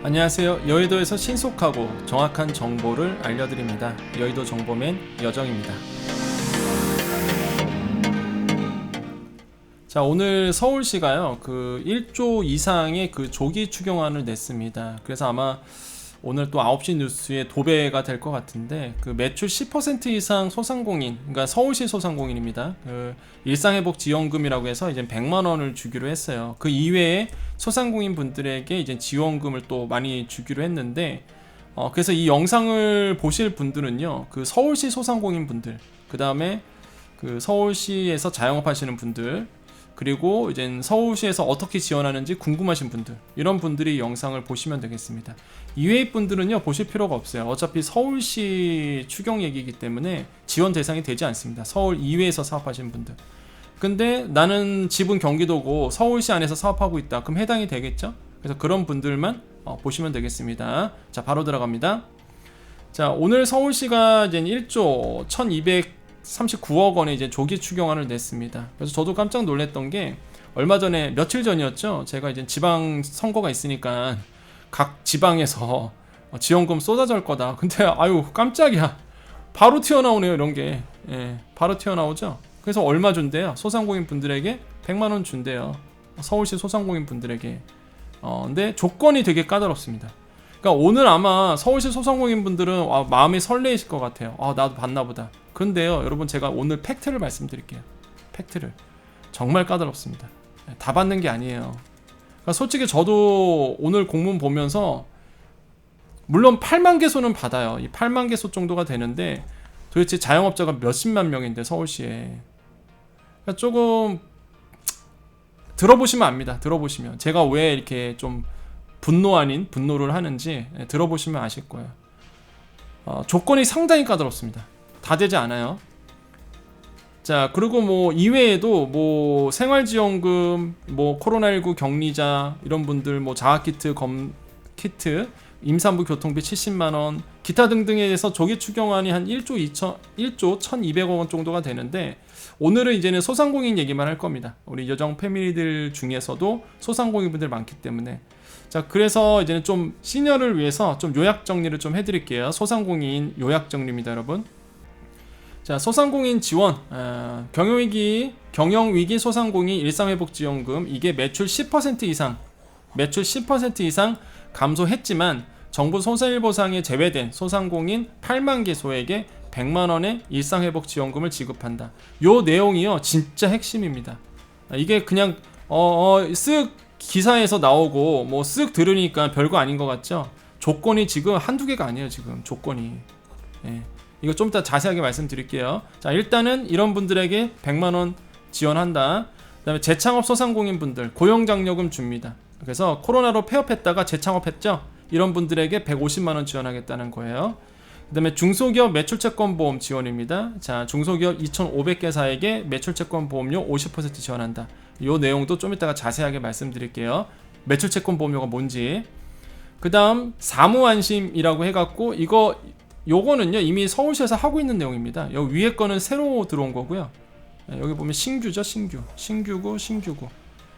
안녕하세요. 여의도에서 신속하고 정확한 정보를 알려드립니다. 여의도 정보맨 여정입니다. 자, 오늘 서울시가요, 1조 이상의 조기 추경안을 냈습니다. 그래서 아마 오늘 또 9시 뉴스에 도배가 될 것 같은데, 매출 10% 이상 소상공인, 그러니까 서울시 소상공인입니다. 일상회복지원금이라고 해서 이제 100만 원을 주기로 했어요. 그 이외에 소상공인 분들에게 이제 지원금을 또 많이 주기로 했는데, 그래서 이 영상을 보실 분들은요, 서울시 소상공인 분들, 그 다음에 서울시에서 자영업하시는 분들, 그리고 이제 서울시에서 어떻게 지원하는지 궁금하신 분들, 이런 분들이 영상을 보시면 되겠습니다. 이외의 분들은요, 보실 필요가 없어요. 어차피 서울시 추경 얘기이기 때문에 지원 대상이 되지 않습니다. 서울 이외에서 사업하시는 분들. 근데 나는 집은 경기도고 서울시 안에서 사업하고 있다, 그럼 해당이 되겠죠? 그래서 그런 분들만 보시면 되겠습니다. 자, 바로 들어갑니다. 자, 오늘 서울시가 이제 1조 1239억 원의 이제 조기 추경안을 냈습니다. 그래서 저도 깜짝 놀랐던 게, 얼마 전에 며칠 전이었죠. 제가 이제 지방 선거가 있으니까 각 지방에서 지원금 쏟아질 거다. 근데 아유, 깜짝이야. 바로 튀어나오네요, 이런 게. 예, 바로 튀어나오죠. 그래서 얼마 준대요? 소상공인 분들에게 100만 원 준대요. 서울시 소상공인 분들에게. 근데 조건이 되게 까다롭습니다. 그러니까 오늘 아마 서울시 소상공인 분들은 마음이 설레이실 것 같아요. 나도 받나 보다. 그런데요, 여러분, 제가 오늘 팩트를 말씀드릴게요. 팩트를. 정말 까다롭습니다. 다 받는 게 아니에요. 그러니까 솔직히 저도 오늘 공문 보면서, 물론 8만 개소는 받아요. 이 8만 개소 정도가 되는데 도대체 자영업자가 몇십만 명인데 서울시에. 그러니까 조금 들어보시면 압니다. 들어보시면 제가 왜 이렇게 좀 분노 아닌 분노를 하는지 들어보시면 아실 거예요. 조건이 상당히 까다롭습니다. 다 되지 않아요. 자, 그리고 뭐 이외에도 뭐 생활지원금, 뭐 코로나19 격리자 이런 분들, 뭐 자가키트, 키트, 임산부 교통비 70만 원, 기타 등등에 대해서 조기 추경안이 한 1조 1200억 원 정도가 되는데, 오늘은 이제는 소상공인 얘기만 할 겁니다. 우리 여정 패밀리들 중에서도 소상공인 분들 많기 때문에. 자, 그래서 이제는 좀 시니어를 위해서 좀 요약 정리를 좀 해드릴게요. 소상공인 요약 정리입니다, 여러분. 자, 소상공인 지원, 경영위기 소상공인 일상회복지원금, 이게 매출 10% 이상 감소했지만 정부 손실보상에 제외된 소상공인 8만 개소에게 100만 원의 일상회복지원금을 지급한다. 요 내용이요, 진짜 핵심입니다. 이게 그냥 쓱 기사에서 나오고 뭐 쓱 들으니까 별거 아닌 것 같죠? 조건이 지금 한두 개가 아니에요. 지금 조건이. 예. 이거 좀 이따 자세하게 말씀드릴게요. 자, 일단은 이런 분들에게 100만 원 지원한다. 그다음에 재창업 소상공인 분들 고용장려금 줍니다. 그래서 코로나로 폐업했다가 재창업했죠? 이런 분들에게 150만 원 지원하겠다는 거예요. 그다음에 중소기업 매출채권보험 지원입니다. 자, 중소기업 2,500개사에게 매출채권보험료 50% 지원한다. 이 내용도 좀 이따가 자세하게 말씀드릴게요. 매출채권보험료가 뭔지. 그 다음 사무안심이라고 해갖고, 요거는요 이미 서울시에서 하고 있는 내용입니다. 여기 위에 거는 새로 들어온 거고요. 여기 보면 신규죠. 신규고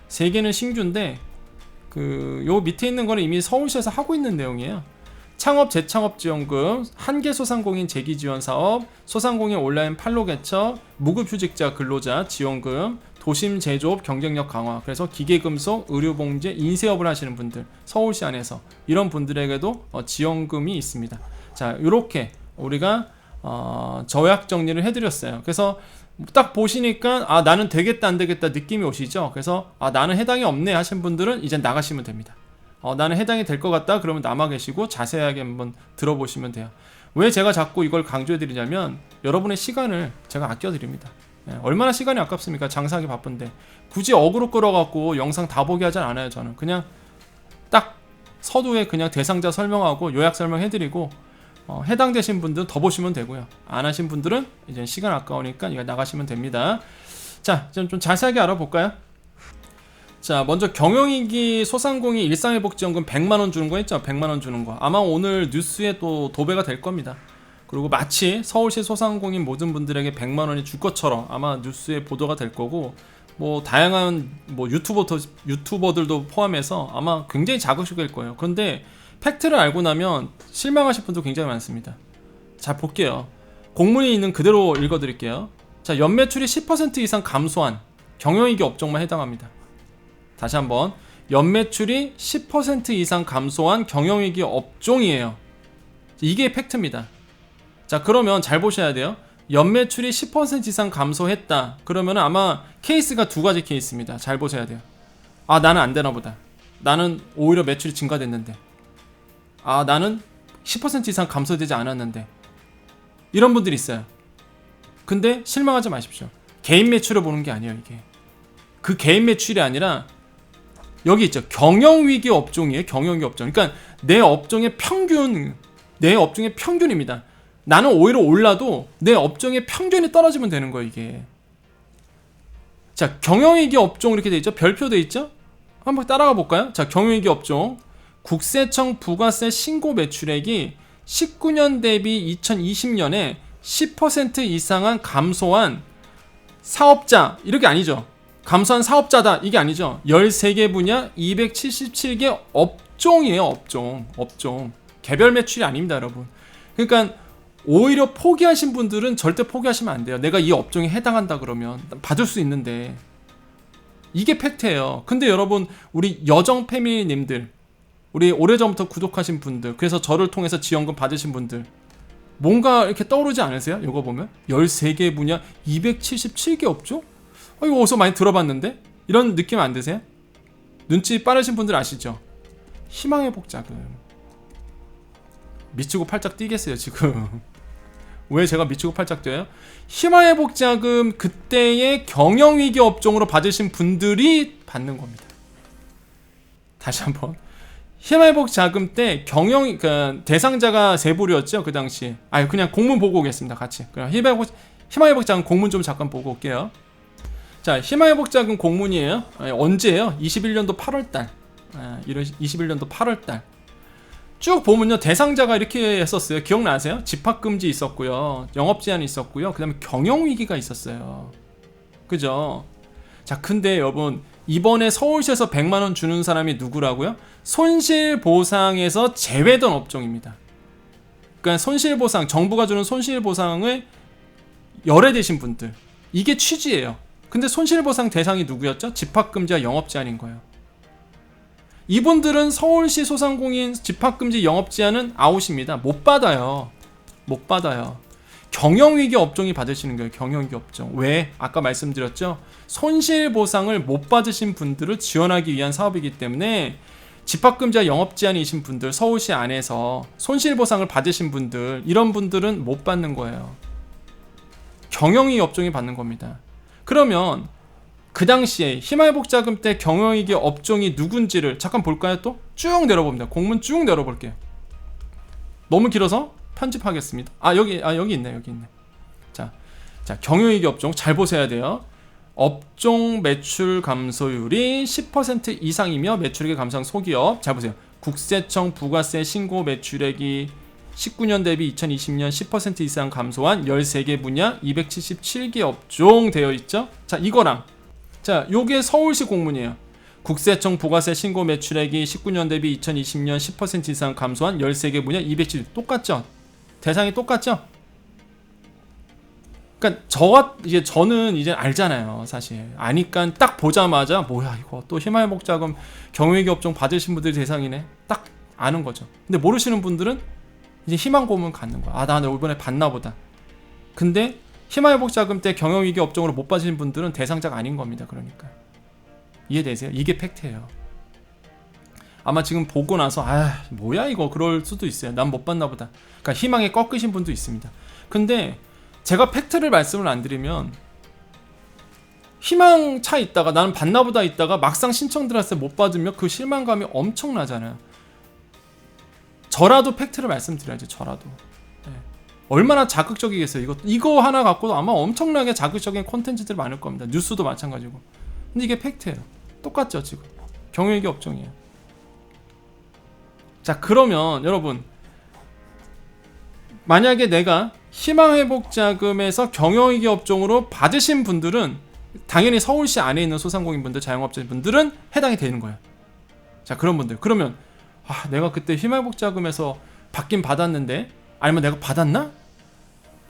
세 개는 신규인데, 요 밑에 있는 거는 이미 서울시에서 하고 있는 내용이에요. 창업 재창업 지원금, 한계 소상공인 재기 지원 사업, 소상공인 온라인 판로 개척, 무급휴직자 근로자 지원금, 도심 제조업 경쟁력 강화. 그래서 기계금속, 의료봉제, 인쇄업을 하시는 분들, 서울시 안에서 이런 분들에게도 지원금이 있습니다. 자, 이렇게 우리가 저약 정리를 해드렸어요. 그래서 딱 보시니까 나는 되겠다 안 되겠다 느낌이 오시죠. 그래서 나는 해당이 없네 하신 분들은 이제 나가시면 됩니다. 나는 해당이 될 것 같다 그러면 남아 계시고 자세하게 한번 들어보시면 돼요. 왜 제가 자꾸 이걸 강조해 드리냐면, 여러분의 시간을 제가 아껴 드립니다. 얼마나 시간이 아깝습니까? 장사하기 바쁜데. 굳이 어그로 끌어갖고 영상 다 보게 하진 않아요. 저는 그냥 딱 서두에 그냥 대상자 설명하고 요약 설명해드리고, 해당되신 분들은 더 보시면 되고요. 안 하신 분들은 이제 시간 아까우니까 이거 나가시면 됩니다. 자, 좀 자세하게 알아볼까요? 자, 먼저 경영위기 소상공인 일상회복지원금 100만원 주는 거 있죠? 100만원 주는 거. 아마 오늘 뉴스에 또 도배가 될 겁니다. 그리고 마치 서울시 소상공인 모든 분들에게 100만원이 줄 것처럼 아마 뉴스에 보도가 될 거고, 뭐 다양한 뭐 유튜버들도 포함해서 아마 굉장히 자극적일 거예요. 그런데 팩트를 알고 나면 실망하실 분도 굉장히 많습니다. 자, 볼게요. 공문이 있는 그대로 읽어드릴게요. 자, 연매출이 10% 이상 감소한 경영이익 업종만 해당합니다. 다시 한번, 연매출이 10% 이상 감소한 경영이익 업종이에요. 이게 팩트입니다. 자, 그러면 잘 보셔야 돼요. 연매출이 10% 이상 감소했다. 그러면 아마 케이스가 두 가지 케이스입니다. 잘 보셔야 돼요. 아, 나는 안 되나 보다. 나는 오히려 매출이 증가됐는데. 아, 나는 10% 이상 감소되지 않았는데. 이런 분들이 있어요. 근데 실망하지 마십시오. 개인 매출을 보는 게 아니에요, 이게. 그 개인 매출이 아니라 여기 있죠. 경영위기 업종이에요. 경영위기 업종. 그러니까 내 업종의 평균입니다. 나는 오히려 올라도 내 업종의 평균이 떨어지면 되는 거예요, 이게. 자, 경영위기 업종 이렇게 돼 있죠. 별표 돼 있죠. 한번 따라가 볼까요? 자, 경영위기 업종. 국세청 부가세 신고 매출액이 19년 대비 2020년에 10% 이상한 감소한 사업자, 이렇게 아니죠. 감소한 사업자다, 이게 아니죠. 13개 분야 277개 업종이에요. 업종. 개별 매출이 아닙니다, 여러분. 그러니까 오히려 포기하신 분들은 절대 포기하시면 안 돼요. 내가 이 업종에 해당한다 그러면 받을 수 있는데. 이게 팩트예요. 근데 여러분, 우리 여정 패밀리님들, 우리 오래전부터 구독하신 분들, 그래서 저를 통해서 지원금 받으신 분들, 뭔가 이렇게 떠오르지 않으세요? 이거 보면 13개 분야 277개 업종? 이거 어디서 많이 들어봤는데? 이런 느낌 안 드세요? 눈치 빠르신 분들 아시죠? 희망의 복자금. 미치고 팔짝 뛰겠어요, 지금. 왜 제가 미치고 팔짝 뛰어요? 희망의 복자금 그때의 경영위기 업종으로 받으신 분들이 받는 겁니다. 다시 한번. 희망의 복자금 때 그러니까 대상자가 세 부류였죠, 그 당시. 그냥 공문 보고 오겠습니다, 같이. 그럼 희망의 복자금 공문 좀 잠깐 보고 올게요. 자, 희망의 복자금 공문이에요. 언제예요? 21년도 8월달. 21년도 8월달. 쭉 보면요, 대상자가 이렇게 했었어요. 기억나세요? 집합금지 있었고요, 영업제한이 있었고요, 그 다음에 경영위기가 있었어요. 그죠? 자, 근데 여러분, 이번에 서울시에서 100만원 주는 사람이 누구라고요? 손실보상에서 제외된 업종입니다. 그러니까 손실보상, 정부가 주는 손실보상을 열애되신 분들, 이게 취지예요. 근데 손실보상 대상이 누구였죠? 집합금지와 영업제한인 거예요. 이분들은 서울시 소상공인 집합금지 영업제한은 아웃입니다. 못 받아요. 경영위기 업종이 받으시는 거예요. 경영위기 업종. 왜? 아까 말씀드렸죠. 손실보상을 못 받으신 분들을 지원하기 위한 사업이기 때문에 집합금지와 영업제한이신 분들, 서울시 안에서 손실보상을 받으신 분들, 이런 분들은 못 받는 거예요. 경영위기 업종이 받는 겁니다. 그러면 그 당시에 희망의 복자금 때 경영위기 업종이 누군지를 잠깐 볼까요? 또 쭉 내려봅니다. 공문 쭉 내려볼게요. 너무 길어서 편집하겠습니다. 여기 있네. 자, 경영위기 업종 잘 보셔야 돼요. 업종 매출 감소율이 10% 이상이며 매출액의 감소한 소기업. 잘 보세요. 국세청 부가세 신고 매출액이 19년 대비 2020년 10% 이상 감소한 13개 분야 277개 업종 되어 있죠. 자, 이거랑, 자, 요게 서울시 공문이에요. 국세청 부가세 신고 매출액이 19년 대비 2020년 10% 이상 감소한 13개 분야 270. 똑같죠? 대상이 똑같죠? 그러니까 저는 이제 알잖아요, 사실. 아니까 딱 보자마자 뭐야 이거 또 희망의 복자금 경영위기 업종 받으신 분들 대상이네. 딱 아는 거죠. 근데 모르시는 분들은 이제 희망 고문 갖는 거야. 나 이번에 받나 보다. 근데 희망의 복자금 때 경영위기 업종으로 못 받으신 분들은 대상자가 아닌 겁니다. 그러니까 이해되세요? 이게 팩트예요. 아마 지금 보고 나서 뭐야 이거 그럴 수도 있어요. 난 못 받나 보다. 그러니까 희망에 꺾이신 분도 있습니다. 근데 제가 팩트를 말씀을 안 드리면 희망 차 있다가 나는 받나 보다 있다가 막상 신청 들어왔을 때 못 받으면 그 실망감이 엄청나잖아요. 저라도 팩트를 말씀드려야죠. 저라도. 네. 얼마나 자극적이겠어요. 이거 하나 갖고도 아마 엄청나게 자극적인 콘텐츠들이 많을 겁니다. 뉴스도 마찬가지고. 근데 이게 팩트예요. 똑같죠, 지금. 경영위기 업종이에요. 자, 그러면 여러분, 만약에 내가 희망회복자금에서 경영위기 업종으로 받으신 분들은 당연히 서울시 안에 있는 소상공인분들, 자영업자분들은 해당이 되는 거예요. 자, 그런 분들. 그러면 아, 내가 그때 희망복자금에서 받긴 받았는데, 아니면 내가 받았나?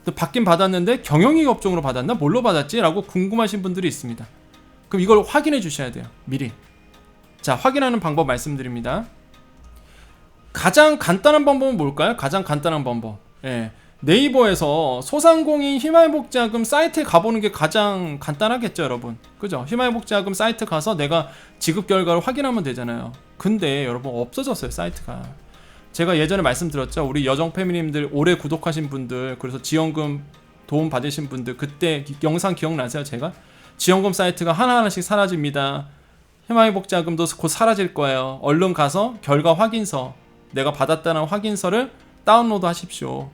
또 받긴 받았는데 경영이익 업종으로 받았나? 뭘로 받았지? 라고 궁금하신 분들이 있습니다. 그럼 이걸 확인해 주셔야 돼요, 미리. 자, 확인하는 방법 말씀드립니다. 가장 간단한 방법은 뭘까요? 가장 간단한 방법, 예, 네이버에서 소상공인 희망복자금 사이트에 가보는 게 가장 간단하겠죠, 여러분. 그죠? 희망복자금 사이트 가서 내가 지급 결과를 확인하면 되잖아요. 근데 여러분, 없어졌어요, 사이트가. 제가 예전에 말씀드렸죠, 우리 여정 패밀리님들 오래 구독하신 분들, 그래서 지원금 도움 받으신 분들, 그때 영상 기억나세요? 제가 지원금 사이트가 하나하나씩 사라집니다, 희망복자금도 곧 사라질 거예요, 얼른 가서 결과 확인서, 내가 받았다는 확인서를 다운로드 하십시오.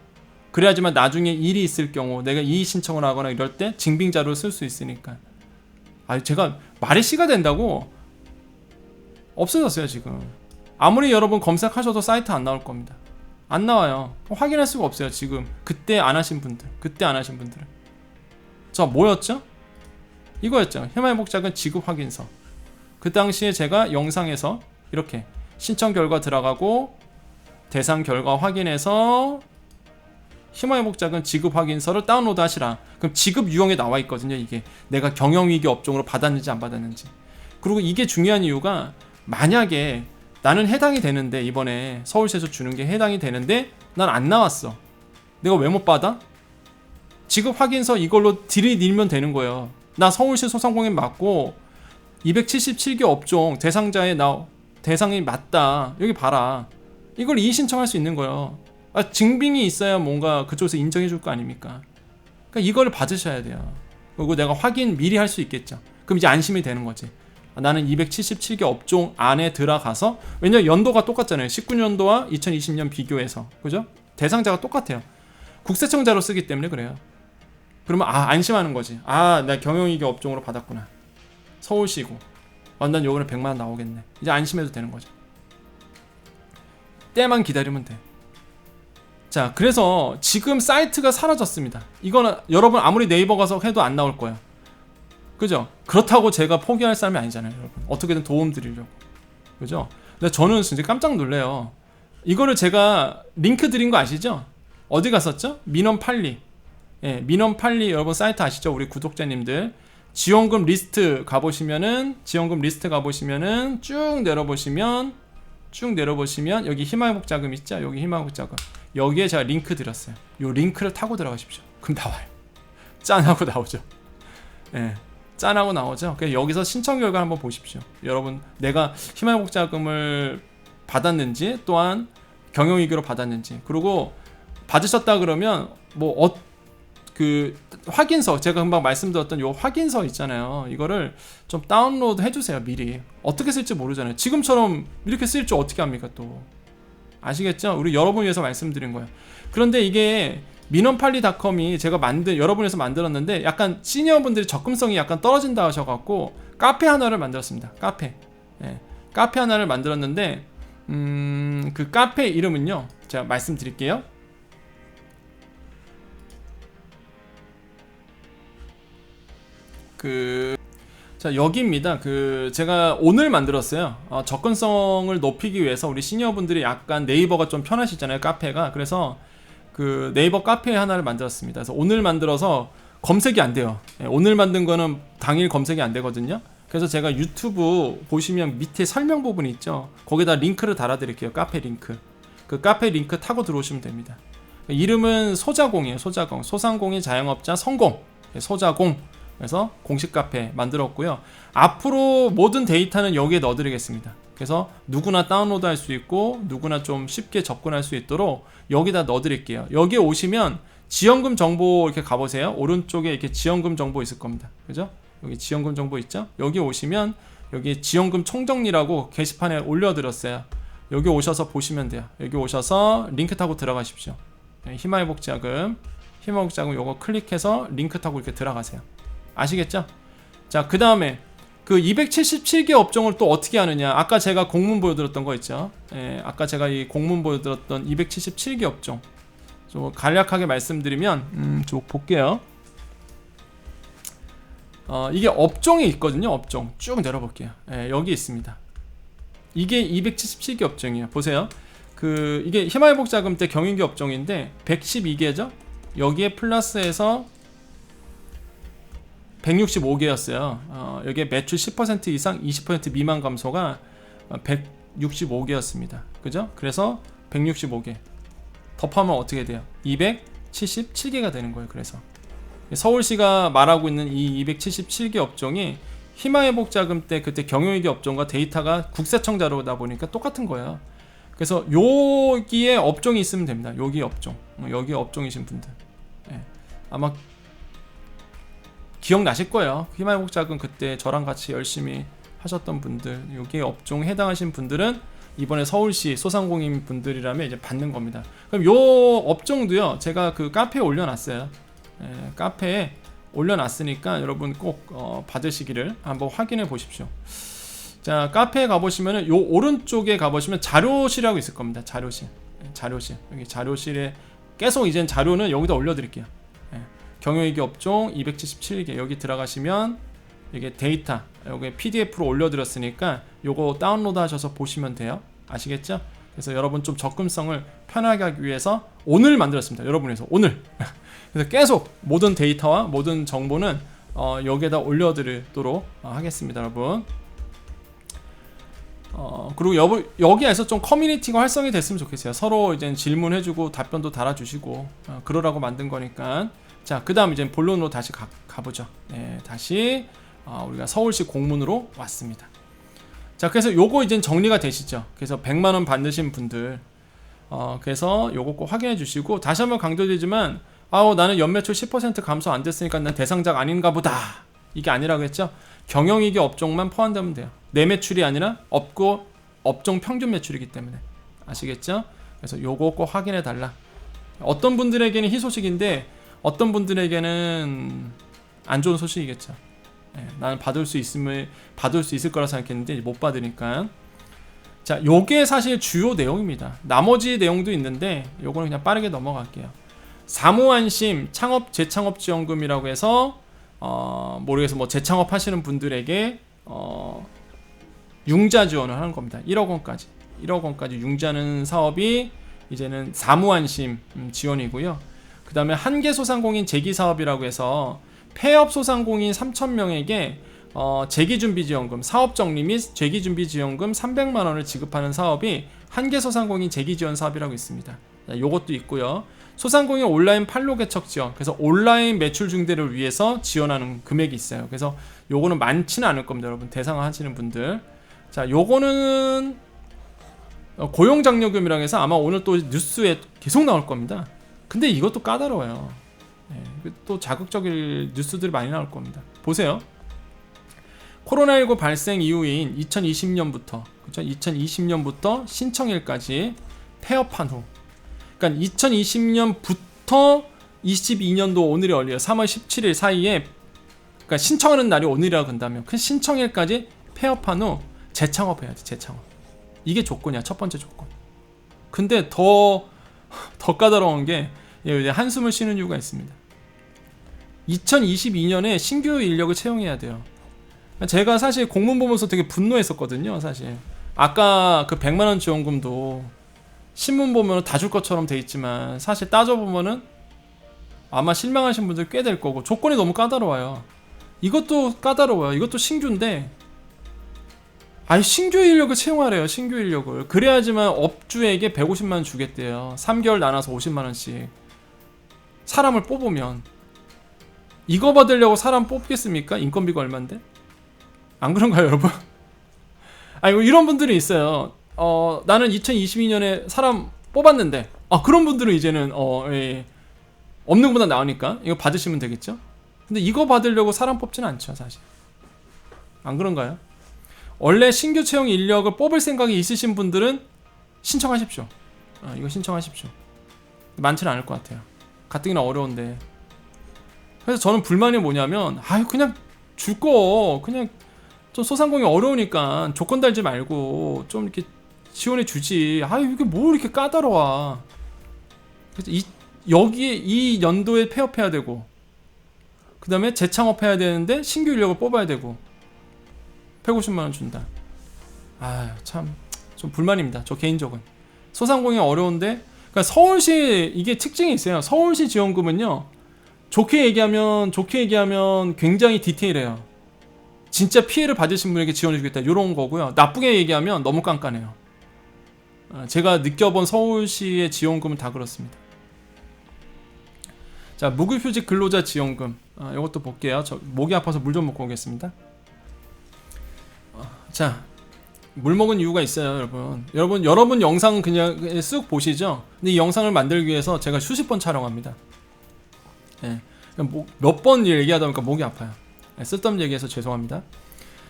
그래야지만 나중에 일이 있을 경우, 내가 이의 신청을 하거나 이럴 때 증빙 자료를 쓸 수 있으니까. 아, 제가 말이 씨가 된다고. 없어졌어요, 지금. 아무리 여러분 검색하셔도 사이트 안 나올 겁니다. 안 나와요. 확인할 수가 없어요, 지금. 그때 안 하신 분들, 그때 안 하신 분들은. 저 뭐였죠? 이거였죠. 희망복자금 지급 확인서. 그 당시에 제가 영상에서 이렇게 신청 결과 들어가고 대상 결과 확인해서 희망회복자금 지급 확인서를 다운로드 하시라. 그럼 지급 유형에 나와 있거든요, 이게. 내가 경영위기 업종으로 받았는지 안 받았는지. 그리고 이게 중요한 이유가, 만약에 나는 해당이 되는데, 이번에 서울시에서 주는 게 해당이 되는데 난 안 나왔어. 내가 왜 못 받아? 지급 확인서 이걸로 들이밀면 되는 거예요. 나 서울시 소상공인 맞고 277개 업종 대상이 맞다, 여기 봐라. 이걸 이의 신청할 수 있는 거예요. 아, 증빙이 있어야 뭔가 그쪽에서 인정해 줄 거 아닙니까? 그러니까 이걸 받으셔야 돼요. 그리고 내가 확인 미리 할 수 있겠죠. 그럼 이제 안심이 되는 거지. 아, 나는 277개 업종 안에 들어가서, 왜냐면 연도가 똑같잖아요, 19년도와 2020년 비교해서. 그죠? 대상자가 똑같아요. 국세청자로 쓰기 때문에 그래요. 그러면 안심하는 거지. 아, 나 경영위기 업종으로 받았구나, 서울시고. 난 요번에 100만원 나오겠네. 이제 안심해도 되는 거죠. 때만 기다리면 돼. 자, 그래서 지금 사이트가 사라졌습니다. 이거는 여러분 아무리 네이버 가서 해도 안 나올 거예요. 그죠? 그렇다고 제가 포기할 사람이 아니잖아요, 여러분. 어떻게든 도움 드리려고. 그죠? 근데 저는 진짜 깜짝 놀래요. 이거를 제가 링크 드린 거 아시죠? 어디 갔었죠? 민원8리. 예, 민원8리 여러분 사이트 아시죠? 우리 구독자님들. 지원금 리스트 가보시면은 쭉 내려보시면 여기 희망회복자금 있죠? 여기 희망회복자금. 여기에 제가 링크 드렸어요. 요 링크를 타고 들어가십시오. 그럼 나와요. 짠하고 나오죠. 예, 짠하고 나오죠. 그래서 여기서 신청 결과 한번 보십시오. 여러분, 내가 희망회복자금을 받았는지, 또한 경영위기로 받았는지, 그리고 받으셨다 그러면 그 확인서, 제가 금방 말씀드렸던 요 확인서 있잖아요, 이거를 좀 다운로드 해주세요, 미리. 어떻게 쓸지 모르잖아요. 지금처럼 이렇게 쓸 줄 어떻게 합니까? 또 아시겠죠? 우리 여러분 위해서 말씀드린 거예요. 그런데 이게 민원8리.com이 제가 여러분 위해서 만들었는데, 약간 시니어분들이 접근성이 약간 떨어진다 하셔갖고 카페 하나를 만들었습니다. 카페. 예, 카페 하나를 만들었는데, 그 카페 이름은요, 제가 말씀드릴게요. 자, 여기입니다. 제가 오늘 만들었어요. 접근성을 높이기 위해서 우리 시니어분들이 약간 네이버가 좀 편하시잖아요, 카페가. 그래서 그 네이버 카페 하나를 만들었습니다. 그래서 오늘 만들어서 검색이 안 돼요. 오늘 만든 거는 당일 검색이 안 되거든요. 그래서 제가 유튜브 보시면 밑에 설명 부분이 있죠. 거기다 링크를 달아드릴게요, 카페 링크. 그 카페 링크 타고 들어오시면 됩니다. 이름은 소자공이에요. 소자공. 소상공인 자영업자 성공. 소자공. 그래서 공식 카페 만들었고요. 앞으로 모든 데이터는 여기에 넣어드리겠습니다. 그래서 누구나 다운로드 할 수 있고 누구나 좀 쉽게 접근할 수 있도록 여기다 넣어드릴게요. 여기에 오시면 지원금 정보 이렇게 가보세요. 오른쪽에 이렇게 지원금 정보 있을 겁니다. 그죠? 여기 지원금 정보 있죠? 여기 오시면 여기 지원금 총정리라고 게시판에 올려드렸어요. 여기 오셔서 보시면 돼요. 여기 오셔서 링크 타고 들어가십시오. 희망회복자금 요거 클릭해서 링크 타고 이렇게 들어가세요. 아시겠죠? 자, 그 다음에 그 277개 업종을 또 어떻게 하느냐. 아까 제가 공문 보여드렸던 거 있죠. 예, 아까 제가 이 공문 보여드렸던 277개 업종 좀 간략하게 말씀드리면 좀 볼게요. 이게 업종이 있거든요. 업종 쭉 내려볼게요. 예, 여기 있습니다. 이게 277개 업종이에요. 보세요. 이게 희망회복자금 때 경영기 업종인데 112개죠. 여기에 플러스해서 165개였어요. 여기에 매출 10% 이상 20% 미만 감소가 165개였습니다. 그죠? 그래서 165개 곱하면 어떻게 돼요? 277개가 되는 거예요. 그래서 서울시가 말하고 있는 이 277개 업종이 희망회복자금 때 그때 경영위기 업종과 데이터가 국세청 자료다 보니까 똑같은 거예요. 그래서 여기에 업종이 있으면 됩니다. 여기 업종, 여기 업종이신 분들, 예. 아마 기억나실 거예요. 희망회복자금 그때 저랑 같이 열심히 하셨던 분들, 여기 업종에 해당하신 분들은 이번에 서울시 소상공인 분들이라면 이제 받는 겁니다. 그럼 요 업종도요, 제가 그 카페에 올려놨어요. 예, 카페에 올려놨으니까 여러분 꼭 받으시기를 한번 확인해 보십시오. 자, 카페에 가보시면은 요 오른쪽에 가보시면 자료실이라고 있을 겁니다. 자료실. 자료실. 여기 자료실에 계속 이젠 자료는 여기다 올려드릴게요. 예. 경영위기 업종 277개 여기 들어가시면 이게 데이터 여기 PDF로 올려드렸으니까 요거 다운로드 하셔서 보시면 돼요. 아시겠죠? 그래서 여러분 좀 접근성을 편하게 하기 위해서 오늘 만들었습니다. 여러분 위해서 오늘. 그래서 계속 모든 데이터와 모든 정보는 여기에다 올려드리도록 하겠습니다, 여러분. 그리고 여기에서 좀 커뮤니티가 활성이 됐으면 좋겠어요. 서로 이제 질문해주고 답변도 달아주시고 그러라고 만든 거니까. 자, 그 다음 이제 본론으로 다시 가보죠. 네, 다시 우리가 서울시 공문으로 왔습니다. 자, 그래서 요거 이제 정리가 되시죠. 그래서 100만원 받으신 분들 그래서 요거 꼭 확인해 주시고, 다시 한번 강조드리지만 나는 연매출 10% 감소 안 됐으니까 난 대상자가 아닌가 보다, 이게 아니라고 했죠. 경영위기 업종만 포함되면 돼요. 내 매출이 아니라 업종 평균 매출이기 때문에. 아시겠죠? 그래서 요거 꼭 확인해 달라. 어떤 분들에게는 희소식인데 어떤 분들에게는 안 좋은 소식이겠죠. 네, 나는 받을 수 있을 거라 생각했는데 못 받으니까. 자, 요게 사실 주요 내용입니다. 나머지 내용도 있는데 요거는 그냥 빠르게 넘어갈게요. 사무안심 재창업지원금이라고 해서 모르겠어, 뭐 재창업 하시는 분들에게 융자 지원을 하는 겁니다. 1억 원까지 융자는 사업이 이제는 사무안심 지원이고요. 그 다음에 한계소상공인 재기사업이라고 해서 폐업 소상공인 3,000명에게 재기준비지원금, 사업정리 및 재기준비지원금 300만원을 지급하는 사업이 한계소상공인 재기지원 사업이라고 있습니다. 요것도 있고요. 소상공인 온라인 판로 개척 지원, 그래서 온라인 매출 증대를 위해서 지원하는 금액이 있어요. 그래서 요거는 많지는 않을 겁니다, 여러분. 대상 하시는 분들. 자, 요거는 고용장려금이라고 해서 아마 오늘 또 뉴스에 계속 나올 겁니다. 근데 이것도 까다로워요. 네, 또 자극적인 뉴스들이 많이 나올 겁니다. 보세요. 코로나19 발생 이후인 2020년부터, 그렇죠? 2020년부터 신청일까지 폐업한 후, 그러니까 2020년부터 22년도 오늘이 얼려요. 3월 17일 사이에, 그러니까 신청하는 날이 오늘이라고 한다면 그 신청일까지 폐업한 후 재창업해야지. 재창업. 이게 조건이야. 첫 번째 조건. 근데 더 까다로운 게 한숨을 쉬는 이유가 있습니다. 2022년에 신규 인력을 채용해야 돼요. 제가 사실 공문 보면서 되게 분노했었거든요. 사실 아까 그 100만원 지원금도 신문 보면 다 줄 것처럼 돼 있지만 사실 따져보면은 아마 실망하신 분들 꽤 될 거고, 조건이 너무 까다로워요. 이것도 까다로워요. 이것도 신규인데 신규 인력을 채용하래요. 신규 인력을. 그래야지만 업주에게 150만원 주겠대요. 3개월 나눠서 50만원씩. 사람을 뽑으면. 이거 받으려고 사람 뽑겠습니까? 인건비가 얼만데? 안 그런가요, 여러분? 이런 분들이 있어요. 나는 2022년에 사람 뽑았는데, 그런 분들은 이제는 없는 것보다 나으니까 이거 받으시면 되겠죠? 근데 이거 받으려고 사람 뽑지는 않죠, 사실. 안 그런가요? 원래 신규 채용 인력을 뽑을 생각이 있으신 분들은 신청하십시오. 이거 신청하십시오. 많지는 않을 것 같아요. 가뜩이나 어려운데. 그래서 저는 불만이 뭐냐면, 그냥 줄 거 그냥 좀 소상공인 어려우니까 조건 달지 말고 좀 이렇게 지원해 주지. 이게 뭐 이렇게 까다로워. 그래서 여기에 이 연도에 폐업해야 되고, 그 다음에 재창업해야 되는데 신규 인력을 뽑아야 되고 150만원 준다. 참 좀 불만입니다. 저 개인적은. 소상공인 어려운데, 그러니까 서울시 이게 특징이 있어요. 서울시 지원금은요, 좋게 얘기하면 굉장히 디테일해요. 진짜 피해를 받으신 분에게 지원해주겠다 이런 거고요. 나쁘게 얘기하면 너무 깐깐해요. 제가 느껴본 서울시의 지원금은 다 그렇습니다. 자, 무급휴직 근로자 지원금, 이것도 볼게요. 저 목이 아파서 물 좀 먹고 오겠습니다. 자, 물 먹은 이유가 있어요, 여러분 영상 그냥 쓱 보시죠. 근데 이 영상을 만들기 위해서 제가 수십 번 촬영합니다. 예, 몇 번 얘기하다 보니까 목이 아파요. 쓸데없는 얘기해서 죄송합니다.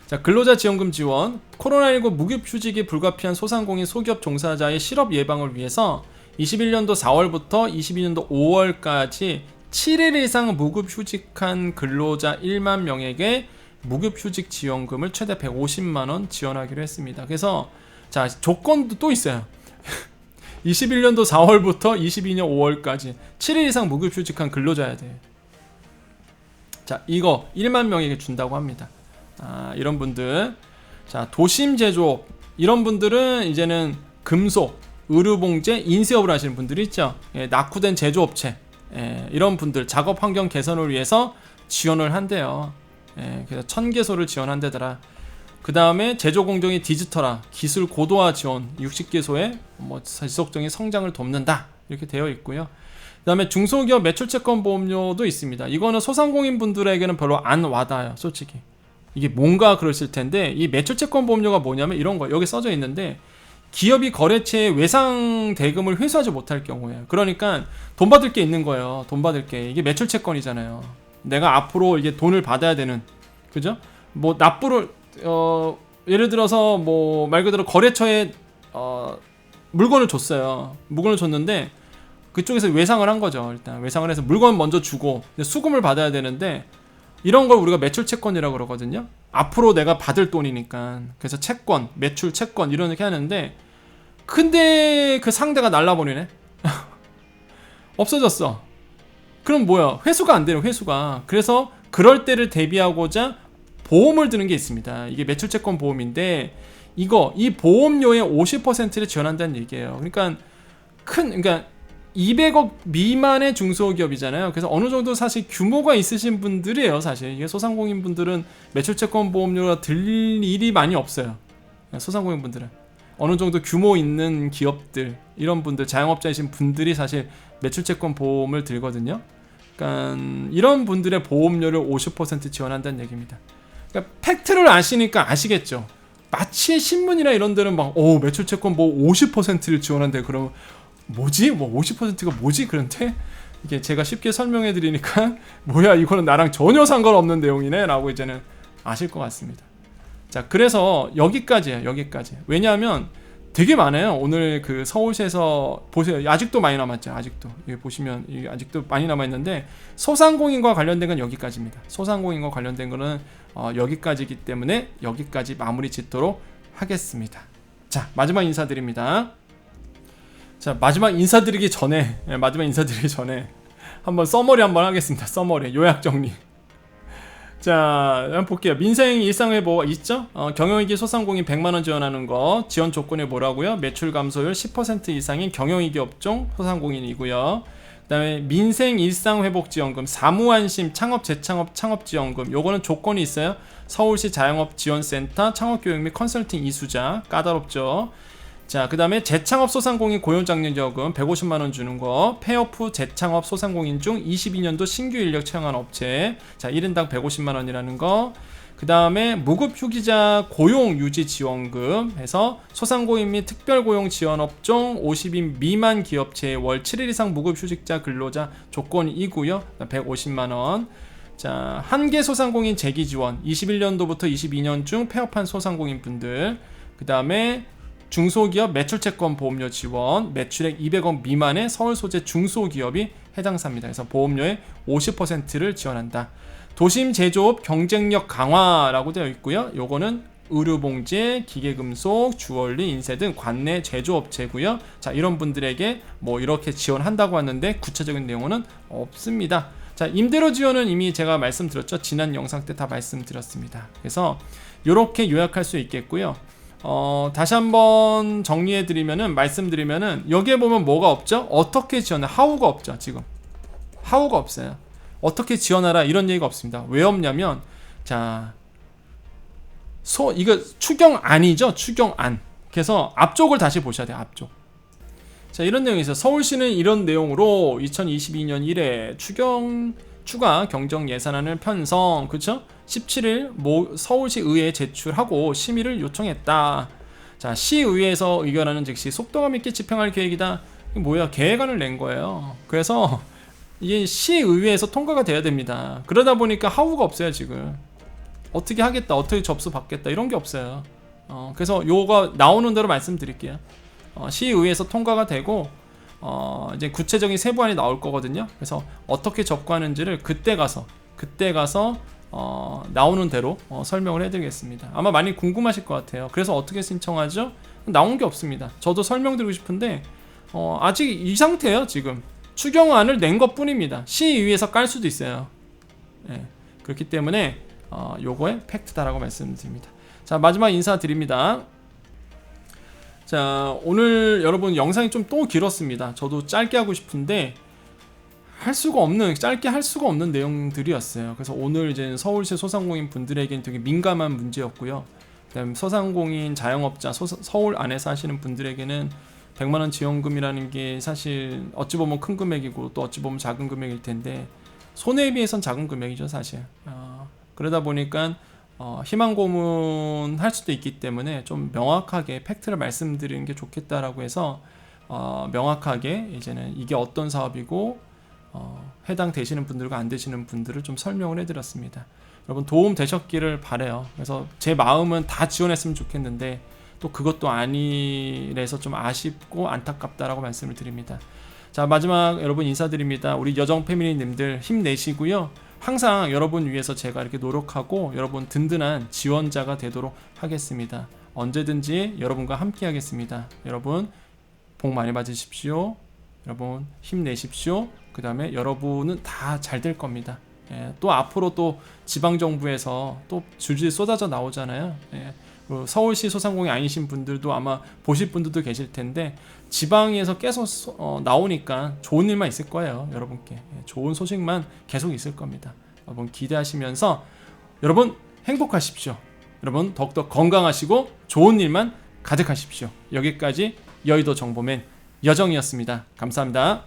자, 근로자 지원금 지원. 코로나19 무급휴직이 불가피한 소상공인 소기업 종사자의 실업 예방을 위해서 21년도 4월부터 22년도 5월까지 7일 이상 무급휴직한 근로자 1만 명에게 무급휴직 지원금을 최대 150만원 지원하기로 했습니다. 그래서 자, 조건도 또 있어요. 21년도 4월부터 22년 5월까지 7일 이상 무급휴직한 근로자야 돼. 자, 이거 1만 명에게 준다고 합니다. 이런 분들. 자, 도심 제조업, 이런 분들은 이제는 금속, 의류봉제, 인쇄업을 하시는 분들이 있죠. 낙후된 제조업체, 이런 분들 작업 환경 개선을 위해서 지원을 한대요. 그래서 1000개소를 지원한대더라. 그 다음에 제조공정이 디지털화, 기술 고도화 지원 60개소에 지속적인 성장을 돕는다, 이렇게 되어 있고요. 그 다음에 중소기업 매출채권 보험료도 있습니다. 이거는 소상공인 분들에게는 별로 안 와닿아요, 솔직히. 이게 뭔가 그러실 텐데, 이 매출채권 보험료가 뭐냐면 이런 거 여기 써져 있는데, 기업이 거래처의 외상 대금을 회수하지 못할 경우에요. 그러니까 돈 받을 게 있는 거예요. 돈 받을 게. 이게 매출채권이잖아요. 내가 앞으로 이게 돈을 받아야 되는, 그죠? 뭐 납부를 예를 들어서 뭐 말 그대로 거래처에 물건을 줬어요. 물건을 줬는데 그쪽에서 외상을 한 거죠. 일단 외상을 해서 물건 먼저 주고 수금을 받아야 되는데, 이런 걸 우리가 매출채권이라고 그러거든요. 앞으로 내가 받을 돈이니까. 그래서 채권, 매출 채권 이렇게 하는데, 근데 그 상대가 날라버리네. 없어졌어. 그럼 뭐야? 회수가 안 되는, 회수가. 그래서 그럴 때를 대비하고자 보험을 드는 게 있습니다. 이게 매출채권 보험인데, 이 보험료의 50%를 지원한다는 얘기예요. 그러니까 200억 미만의 중소기업이잖아요. 그래서 어느 정도 사실 규모가 있으신 분들이에요. 사실 이게 소상공인 분들은 매출채권 보험료가 들 일이 많이 없어요. 소상공인 분들은 어느 정도 규모 있는 기업들, 이런 분들, 자영업자이신 분들이 사실 매출채권 보험을 들거든요. 그러니까 이런 분들의 보험료를 50% 지원한다는 얘기입니다. 그러니까 팩트를 아시니까 아시겠죠. 마치 신문이나 이런 데는 막 매출채권 뭐 50%를 지원한대. 그러면 뭐지? 뭐 50%가 뭐지? 그런데 이게 제가 쉽게 설명해 드리니까 뭐야, 이거는 나랑 전혀 상관없는 내용이네 라고 이제는 아실 것 같습니다. 자, 그래서 여기까지예요. 여기까지. 왜냐하면 되게 많아요. 오늘 그 서울시에서 보세요. 아직도 많이 남았죠. 아직도 여기 보시면 아직도 많이 남아있는데, 소상공인과 관련된 건 여기까지입니다. 소상공인과 관련된 거는 여기까지이기 때문에 여기까지 마무리 짓도록 하겠습니다. 자, 마지막 인사드립니다. 자, 마지막 인사드리기 전에 한번 서머리 한번 하겠습니다. 서머리, 요약 정리. 자, 한번 볼게요. 민생 일상회복 있죠? 경영위기 소상공인 100만원 지원하는 거, 지원 조건이 뭐라고요? 매출 감소율 10% 이상인 경영위기 업종 소상공인이고요. 그 다음에 민생 일상회복 지원금, 사무안심, 창업 재창업 창업지원금, 요거는 조건이 있어요. 서울시 자영업지원센터 창업교육 및 컨설팅 이수자, 까다롭죠? 자, 그 다음에 재창업 소상공인 고용장려지원금 150만원 주는 거, 폐업 후 재창업 소상공인 중 22년도 신규 인력 채용한 업체, 자, 1인당 150만원이라는 거. 그 다음에 무급휴기자 고용유지지원금 해서 소상공인 및 특별고용지원업종 50인 미만 기업체의 월 7일 이상 무급휴직자 근로자 조건이고요. 150만원. 자, 한계 소상공인 재기지원 21년도부터 22년 중 폐업한 소상공인 분들. 그 다음에 중소기업 매출채권 보험료 지원, 매출액 200억 미만의 서울 소재 중소기업이 해당사입니다. 그래서 보험료의 50%를 지원한다. 도심 제조업 경쟁력 강화라고 되어 있고요. 요거는 의류봉제, 기계금속, 주얼리, 인쇄 등 관내 제조업체고요. 자, 이런 분들에게 뭐 이렇게 지원한다고 하는데 구체적인 내용은 없습니다. 자, 임대료 지원은 이미 제가 말씀드렸죠. 지난 영상 때 다 말씀드렸습니다. 그래서 이렇게 요약할 수 있겠고요. 다시 한번 정리해드리면은, 말씀드리면은, 여기에 보면 뭐가 없죠? 어떻게 지원해? 하우가 없죠, 지금. 하우가 없어요. 어떻게 지원하라 이런 얘기가 없습니다. 왜 없냐면, 자, 이거 추경안이죠, 추경안. 그래서 앞쪽을 다시 보셔야 돼요, 앞쪽. 자, 이런 내용이 있어요. 서울시는 이런 내용으로 2022년 1회 추가 경정 예산안을 편성, 그쵸? 17일 서울시 의회에 제출하고 심의를 요청했다. 자, 시의회에서 의결하는 즉시 속도감 있게 집행할 계획이다. 이게 뭐야? 계획안을 낸 거예요. 그래서 이게 시의회에서 통과가 돼야 됩니다. 그러다 보니까 하우가 없어요, 지금. 어떻게 하겠다, 어떻게 접수 받겠다, 이런 게 없어요. 그래서 요거 나오는 대로 말씀드릴게요. 시의회에서 통과가 되고, 이제 구체적인 세부안이 나올 거거든요. 그래서 어떻게 접근하는지를 그때 가서 나오는 대로 설명을 해드리겠습니다. 아마 많이 궁금하실 것 같아요. 그래서 어떻게 신청하죠? 나온 게 없습니다. 저도 설명드리고 싶은데 아직 이 상태예요. 지금 추경안을 낸 것 뿐입니다. 시의회에서 깔 수도 있어요. 네. 그렇기 때문에 요거의 팩트다라고 말씀드립니다. 자, 마지막 인사드립니다. 자, 오늘 여러분 영상이 좀 또 길었습니다. 저도 짧게 하고 싶은데 짧게 할 수가 없는 내용들이었어요. 그래서 오늘 이제 서울시 소상공인 분들에게는 되게 민감한 문제였고요. 그다음 소상공인 자영업자 서울 안에서 하시는 분들에게는 100만원 지원금이라는 게 사실 어찌 보면 큰 금액이고 또 어찌 보면 작은 금액일 텐데 손해에 비해선 작은 금액이죠, 사실. 그러다 보니까 희망 고문할 수도 있기 때문에 좀 명확하게 팩트를 말씀드리는 게 좋겠다라고 해서 명확하게 이제는 이게 어떤 사업이고 해당되시는 분들과 안 되시는 분들을 좀 설명을 해드렸습니다. 여러분 도움 되셨기를 바래요. 그래서 제 마음은 다 지원했으면 좋겠는데 또 그것도 아니래서 좀 아쉽고 안타깝다라고 말씀을 드립니다. 자, 마지막 여러분 인사드립니다. 우리 여정 패밀리님들 힘내시고요. 항상 여러분 위해서 제가 이렇게 노력하고 여러분 든든한 지원자가 되도록 하겠습니다. 언제든지 여러분과 함께 하겠습니다. 여러분 복 많이 받으십시오. 여러분 힘내십시오. 그 다음에 여러분은 다 잘 될 겁니다. 또 앞으로 또 지방정부에서 또 줄줄이 쏟아져 나오잖아요. 서울시 소상공인 아니신 분들도 아마 보실 분들도 계실 텐데 지방에서 계속 나오니까 좋은 일만 있을 거예요. 여러분께 좋은 소식만 계속 있을 겁니다. 여러분 기대하시면서 여러분 행복하십시오. 여러분 더욱더 건강하시고 좋은 일만 가득하십시오. 여기까지 여의도 정보맨 여정이었습니다. 감사합니다.